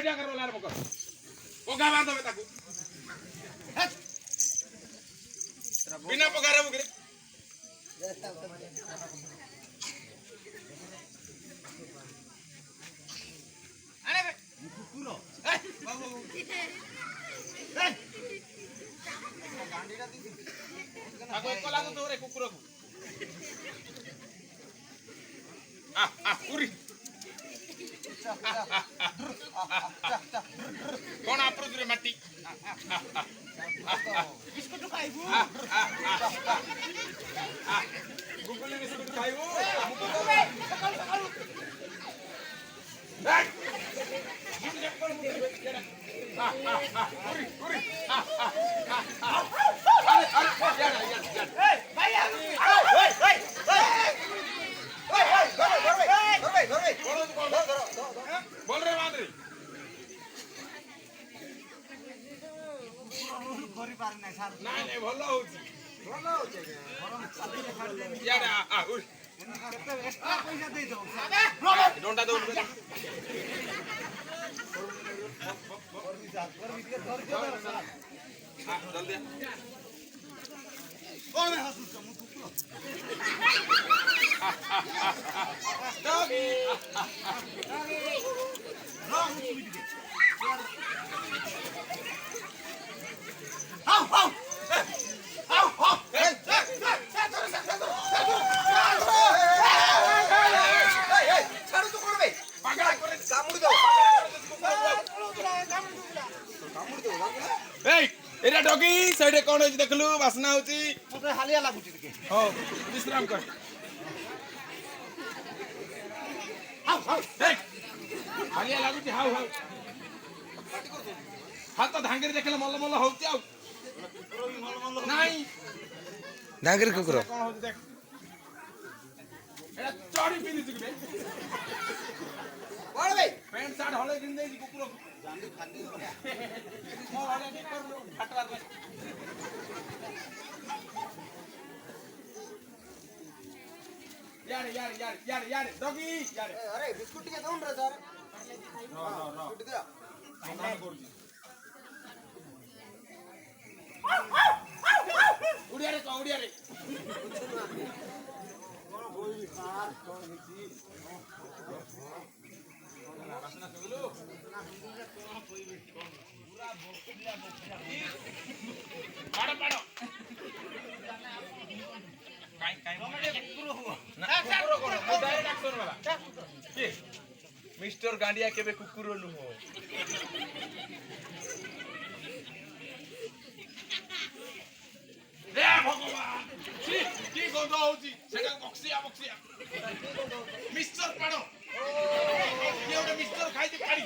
ଏଇଟା କର ଲାର ମକ ପଗା ବାନ୍ଧବେ ତାକୁ ବିନା ପଗାରେ ମୁଗରେ ଆରେ ବେ କୁକୁର ଏ ବାବୁ ଏ ଗାଣ୍ଡିଟା ଦି ତାକୁ ଏକ ଲାଗୁ ତୋରେ କୁକୁରକୁ ପୁରୀ କଣ ଆପ୍ରୁଜରେ ମାଟି ବିସ୍କୁଟ ଖାଇବୁ ଗୁଗୁଲି ବିସ୍କୁଟ ଖାଇବୁ बोल रे मादरी करि पार नै सर नै नै भलो होउची यार आ उठ केते एक्स्ट्रा पैसा दे दो डोंडा दो जल्दी कौन है हसू मु कुकुर doggy wrong speed they how how how how ছাড়ো তো করবে পাগলা করে কামড় দাও কামড় দাও এই এরা ডগি সাইডে কোন হইছে দেখলু বাসনা হউছি মতে হালিয়া লাগুছি দেখে হ্যাঁ বিশ্রাম কর হাউ হাউ দেখ হালিয়া লাগুছি হাউ হাউ হাত ধাঙ্গের দেখলে মল্ল মল্ল হউছি আউ নাই ধাঙ্গের কুকুর কোন হউছি দেখ এটা চড়ি পিনিছি কে বড় ভাই প্যান্ট শার্ট হলে কিন দেই কুকুর জানি খান্দি মো আরে ঠিক কর ফাটলা দে यार यार यार यार यार डॉगी यार अरे बिस्कुट के दोन रे sir no no no biscuit दे सामान करजी उड़िया रे कोन बोली कार कोन हिची वासना सुगलो कोन कोई पूरा बोकलिया पाड़ो पाड़ो काय काय कुकुर हो ना कुकुर कोन डायरेक्ट डॉक्टर वाला के मिस्टर गांडिया केबे कुकुर नु हो रे भगवान की गंध होची सेटा बक्सिया बक्सिया मिस्टर पाड़ो ये ओटा मिस्टर खाई दे पाड़ी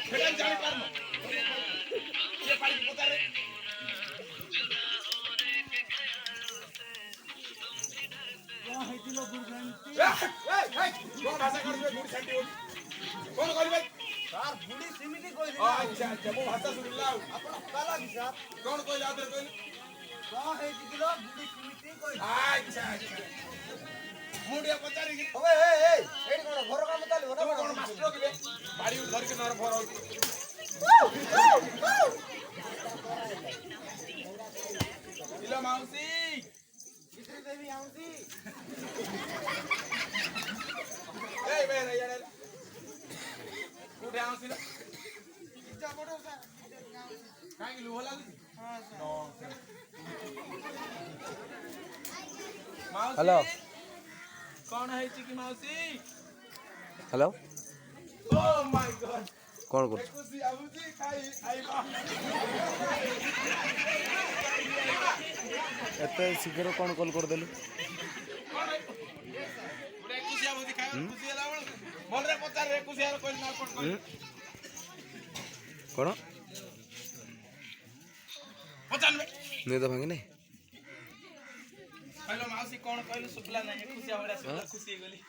सेटा जानि पारनो ये पाड़ी पतारे कौन भाषा करिबे गुडी छांटी बोली कौन करिबे सर गुडी सिमिति कहि दे अच्छा अच्छा मो भाषा सुनिला आपण काला कि सर कौन कहि जात रे कहि कौन है किलो गुडी सिमिति कहि अच्छा अच्छा मुडिया पचारी कि ओए ए एडी कोन घर काम चालिबो ना कोन मास्टर किबे बाड़ी धर के नर भर होती इला माउसी कितरी देवी आउसी ए बेरे यार उठे आउसी ना इच्छा पड़ो सर काई लुह लागु हां सर माउसी हेलो कौन है चिकी माउसी हेलो ओ माय गॉड कौन कर खुशी आउसी खाई आइबा एते शीघ्र कौन कॉल कर देलु पुरे खुशी आउसी खाई खुशी होला बोल रे पचार रे खुशी आर कोई ना कोन कौन पचान में नहीं तो भांगे नहीं हेलो माउसी कौन कहलु सुखला नहीं खुशी आवड़ा सुखला खुशी गली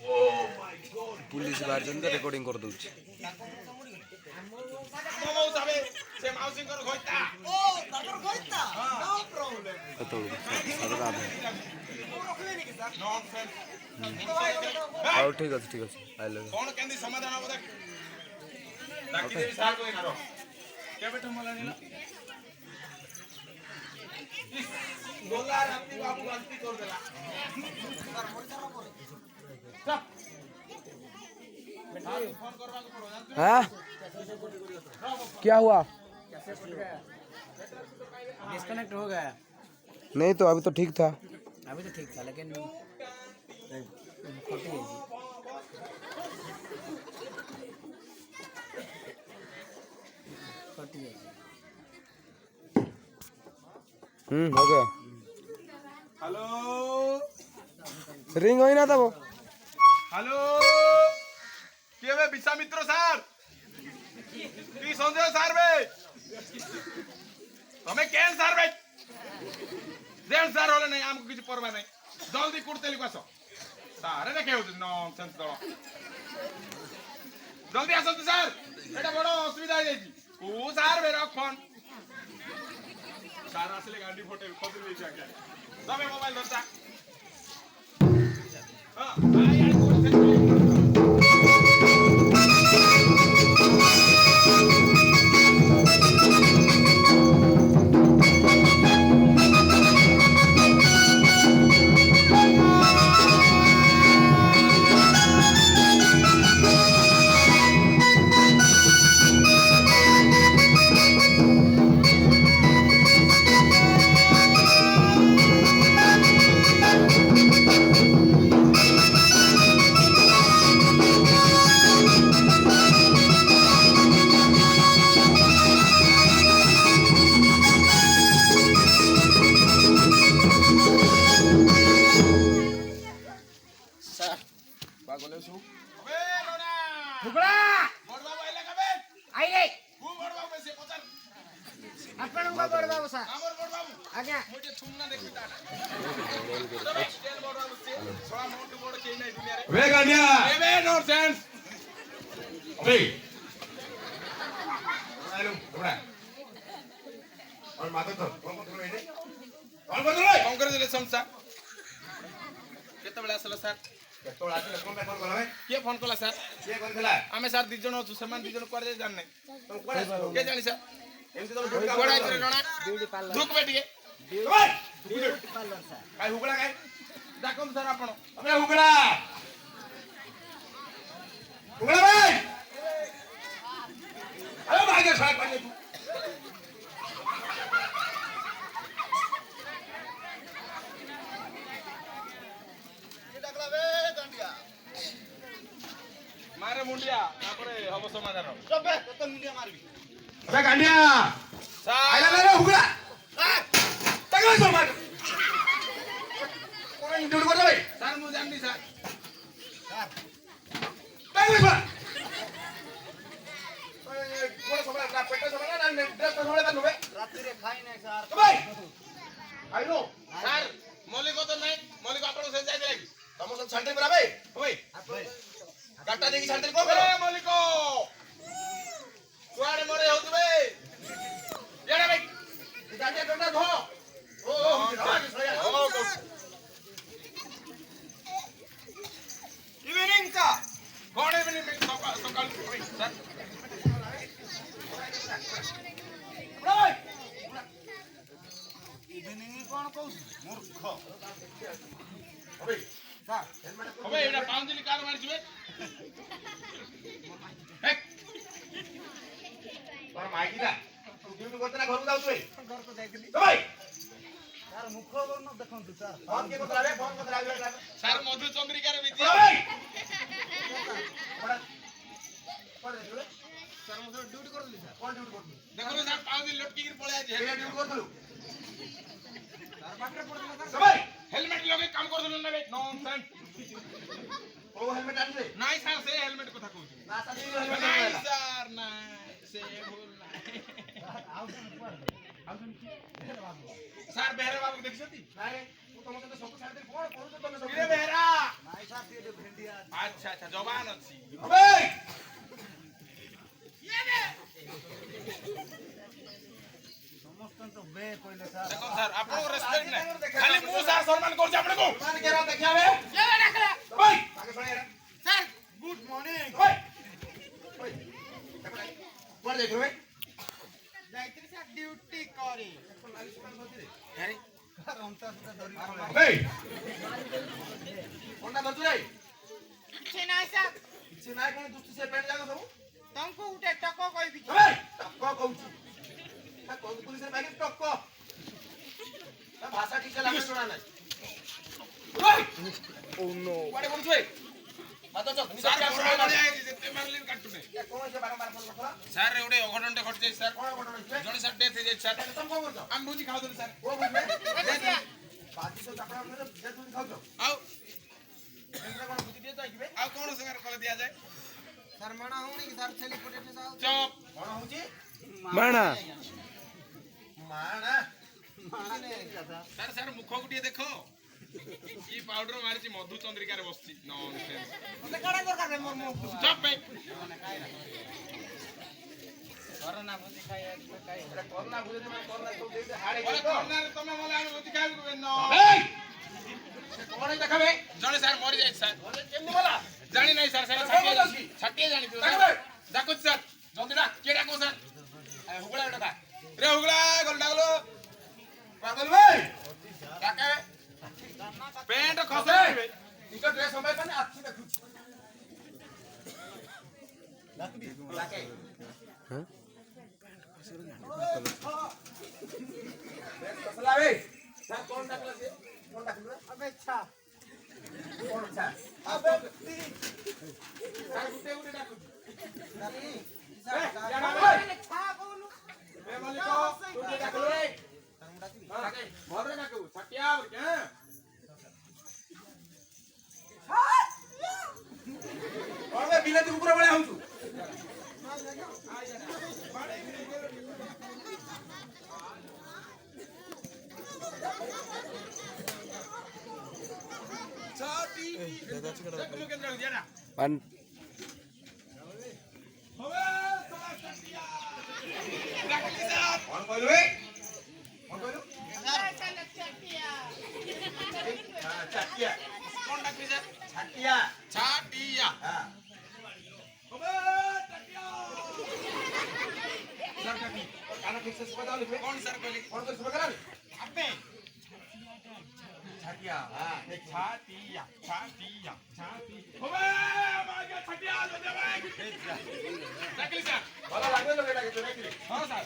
ओ माय गॉड पुलिस बाहर जन रिकॉर्डिंग कर दउछ मोमो साबे ସେ ମାଉସୀଙ୍କର ଘଇତା ଓ ତାଙ୍କର କହିତା नो प्रॉब्लम କେତେବେଳକୁ ସାତଟା ଅଧେ। ମୁଁ ରଖିଲେନି କି ସାର୍ ନନ୍ସେନ୍ସ ହଉ ଠିକ୍ ଅଛି ଆଇଲେ। କଣ କେମିତି ସମାଧାନ ହବ ଡାକିଦେବି ସାର୍ କୁ ଏଇନା କେବେଠୁ ମଲାଣି ନା ଗଲା ରାତି ବାବୁ ଗଲତି କରିଦେଲା ସାର୍ ପଇସା ପରେ ଫୋନ କରିବାକୁ ପଡିବ ଜାଣିଛୁ हाँ क्या हुआ? डिस्कनेक्ट हो गया। नहीं तो अभी तो ठीक था। अभी तो ठीक था लेकिन खोटी है जी। खोटी है जी। हो गया। हेलो रिंग हो ही ना था वो। हेलो केवे विश्वामित्र सर की संजय सर बे हमें केन सर बे जेन सर होले नहीं हमको किसी परवा नहीं जल्दी कुर्ते लिखो सो सारे देखे हो नॉनसेंस दो जल्दी आसो सर एटा बड़ असुविधा है जी को सर बे रखन सर आसले गाड़ी फोटे खोद ले जाके तबे मोबाइल धरता हां आई आई पागल सु अबे लोना फुकड़ा बड़ बाबू आइला कबे आई रे तू बड़ बाबू से पचार अपन को बड़ बाबू सा हमर बड़ बाबू आज्ञा मुझे तुमना देखि ताटा केन बड़ बाबू से छोड़ा मोटू बड़ के नहीं दुनिया रे वे गांडिया एबे नॉनसेंस अबे आलो बड़ा और माता तो कौन कर रहे कौन कर रहे कांग्रेचुलेशन सर केते बेला आसला सर केते बेला आसला फोन कला भाई के फोन कला सर के फोन कला हमें सर दी जण छु समान दी जण कर जान नहीं तुम कोन के जानि सर एमती तो कोड़ा इतरे जणा ब्यूटी पार्लर दुख बेटिए ब्यूटी पार्लर सा काय हुगला काय डाकम सर आपण अबे हुगला हुगला भाई अरे भागे साथ पानी तू मारे मुंडिया तापरे हबो समाधान जबे तो मुंडिया मारबी अबे गांडिया आइला रे हुगला तगला सो मार कोन ड्यूटी कर भाई सर मु जाननी सर तगला सो कोन समय ना पेट समय ना ड्रेस समय ना नुबे रात्रि रे खाई नहीं सर भाई आइनो सर मलिक तो नहीं मलिक आपण से जाय देला तम सब छांटे बरा भाई भाई गाटा देखि छांटे को बे मलिक कुआडे मरे होत बे येडा भाई गाटा डंडा धो ओ इवनिंग का कौन इवनिंग में सकाल भाई सर भाई इवनिंग कोन कहू मूर्ख अबे सर अबे एडा पांजली कार मार छिबे हेक पर माइकी दा ड्यूटी करते ना घर को जाउतबे घर को देखली भाई सर मुख वर्ण देखंतु सर फोन के को करावे फोन को करावे सर मधु चंद्रिका रे विद्या भाई पढ़ देखले सर मुझे ड्यूटी करली सर कौन ड्यूटी करतु देखो सर पांजली लटकी के पळे आज हेड ड्यूटी करतलु सर बाकरे पड़ला सर भाई हेलमेट लगे काम करतलु ना बे नॉनसेंस ओ हेलमेट आनले नाही सर से हेलमेट कथा कहू ना सर नहीं सर ना से भूल ना सर बेहरा बाबू देखछती नाही तू तुम तो सब साथ कोन करू तो तुम सब रे बेहरा नहीं सर ये भेंडिया अच्छा अच्छा जवान अछि अबे ये बे ସମସ୍ତଙ୍କୁ ବେ କହିଲେ ସାର୍ ଦେଖ ସାର୍ ଆପଣଙ୍କୁ ରେସପେକ୍ଟ ନାହିଁ ଖାଲି ମୁଁ ସାର୍ ସମ୍ମାନ କରୁଛି ଆପଣଙ୍କୁ ମାନେ କେରା ଦେଖିଆବେ କେବେ ଡାକଲା ଓଇ ଆগে ଶୁଣିଆ ସାର୍ ଗୁଡ୍ ମର୍ଣ୍ଣିଂ ଓଇ କୁଆଡେ ଯାଇଥିଲ ବେ ଯାଇଥିଲି ସାର୍ ଡ୍ୟୁଟି କରି ଆରେ ସାର୍ ଅଣ୍ଟା ସୁଦ୍ଧା ଧରି ଏଇ ଅଣ୍ଟା ଧରଛୁ ରେ କିଛି ନାହିଁ ସାର୍ କିଛି ନାହିଁ କଣ ଦୁଷ୍ଟି ସେ ପେଣ୍ଟ ଯାକ ସବୁ ତମକୁ ଗୋଟେ ଟକ କହିବି କି? ଏଇ ଟକ କହୁଛୁ ତା କହୁ ପୁଲିସରେ ମାଗି ଟକ ତା ଭାଷା ଠିକ ସେ ଲାଗେ ଶୁଣା ନାହିଁ ଓଇ ଓ नो କୁଆଡେ କରୁଛୁ ଏ ମାତ ଚ ସାର୍ ବଡ଼ ବଢ଼ିଆ ହେଇଛି ଯେତେ ମାରିଲେ ବି କାଟୁ ନାହିଁ କଣ ସେ ବାରମ୍ବାର ଫୋନ କଥା ସାର୍ ଗୋଟେ ଅଘଟଣଟେ ଘଟିଯାଇଛି ସାର୍ କଣ ଘଟଣା ହେଇଛି ଜଣେ ସାର୍ ଡେଥ୍ ହେଇଯାଇଛି ସାର୍ ତମେ କଣ କରୁଛ ଆମେ ଭୋଜି ଖାଉଥିଲୁ ସାର୍ କୋଉ ବୁଝିବେ ଦେଖିଆ। ବାଜି ତ ଚାପଡ଼ା ଉପରେ ଯେ ତୁଇ ଖାଉଛ ଆଉ ଏମିତି କଣ ବୁଝି ଦିଏ ତ ଆଇକିବେ ଆଉ କଣ ସାର୍ କଲେ ଦିଆଯାଏ ସାର୍ ମଣା ହଉନି କି ସାର୍ ଛେଲି ପଟେଇଲେ ସାର୍ ଚପ୍ କଣ ହଉଛି ମାଣା ମାଣା ସାର୍ ସାର୍ ମୁଖକୁ ଟିକେ ଦେଖ କି ପାଉଡର ମାରିଛି ମଧୁ ଚନ୍ଦ୍ରିକାରେ ବସିଛି ନନ୍ସେନ୍ସ ମତେ କାଣା ଦରକାର ରେ ମୋର ମୁখ ଚପ୍ ଭାଇ କରୋନା ଭୋଜି ଖାଇବା ଖାଇ ଏଟା କରୋନା ବୁଝେ ମାନେ କରୋନା ସବୁ ଦେଇତେ ହାଡେ ଓରେ ଗଲ କର୍ଣ୍ଣାରେ ତମେ ମଲେ ଆମେ ଭୋଜି ଖାଇବୁ ନ କଣ ଦେખાବେ ଜଣେ ସାର୍ ମରି ଯାଇଛି ସାର୍ କେମିତି ଗଲା ଜାଣି ନାହିଁ ସାର୍ ସାର୍ କଣ ଅଛି? ଛାଟିଏ ଜାଣିଥିବ ଡାକିବେ। ଡାକୁଛି ସାର୍ ଜଲ୍ଦି ଡାକ କିଏ ଡାକୁ ସାର୍ ହୁଗୁଳା ଡକା ରେ ହୁଗୁଳା ଗଲ ଡାକଲୋ ପାଗଲ ଭାଇ ଡାକେ ପେଣ୍ଟ ଖସେ ଖସେ ନିଜ ଡ୍ରେସ ସମ୍ଭାଇ ପାନେ ଆଖି ଦେଖୁଛି ଡାକିବି ଡାକେ ହଁ ଖସଲା ବେ ସାର୍ କଣ ଡାକଲା ସେ କଣ ଡାକିଲା अबे छा କଣ ସାର୍ ଆବେ ସାର୍ ଗୁଟେ ଗୁଟେ ଡାକୁଛି अबे छा बोलू ଏ ମଲ୍ଲିକ ତୁ ଟିକେ ଡାକଲୋ ରେ ଡାକେ ଭଲରେ ଡାକୁ ଛାଟିଆ କେ କଣ ବେ ବିଲାତି କୁକୁର ଭଳିଆ ହଉଛୁ ଛାଟି ଦେଖଲୁ କେତେ ଜଣ ଦିଆନା ପାନ୍ હવે સલા છાટિયા ડાકલી સાહેબ କଣ କହିଲୁ ବେ କଣ କହିଲୁ ଚାଟିଆ કોણ ડાકલી સાહેબ ଛାଟିଆ છાટિયા હા હવે છાટિયા ସାର୍ କାଟି କାନ ଠିକ ସେ ଶୁଭା ଯାଉନି ବେ કોણ સર કોલી କଣ କରି ଶୁଭା ଗଲାନି આપે ଛାଟିଆ ହଁ છાટિયા છાટિયા છાટી હવે માગે છાટિયા જો દે ભાઈ ડાકલી સાહેબ ଭଲ ଲାଗେ ଲୋ ଏଟା କେତେ ନାଇଁ હા સર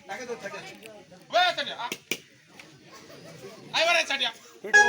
ଲାଗେ ତ ଛାଟିଆ હવે છાટિયા આઈ વરે છાટિયા પેટો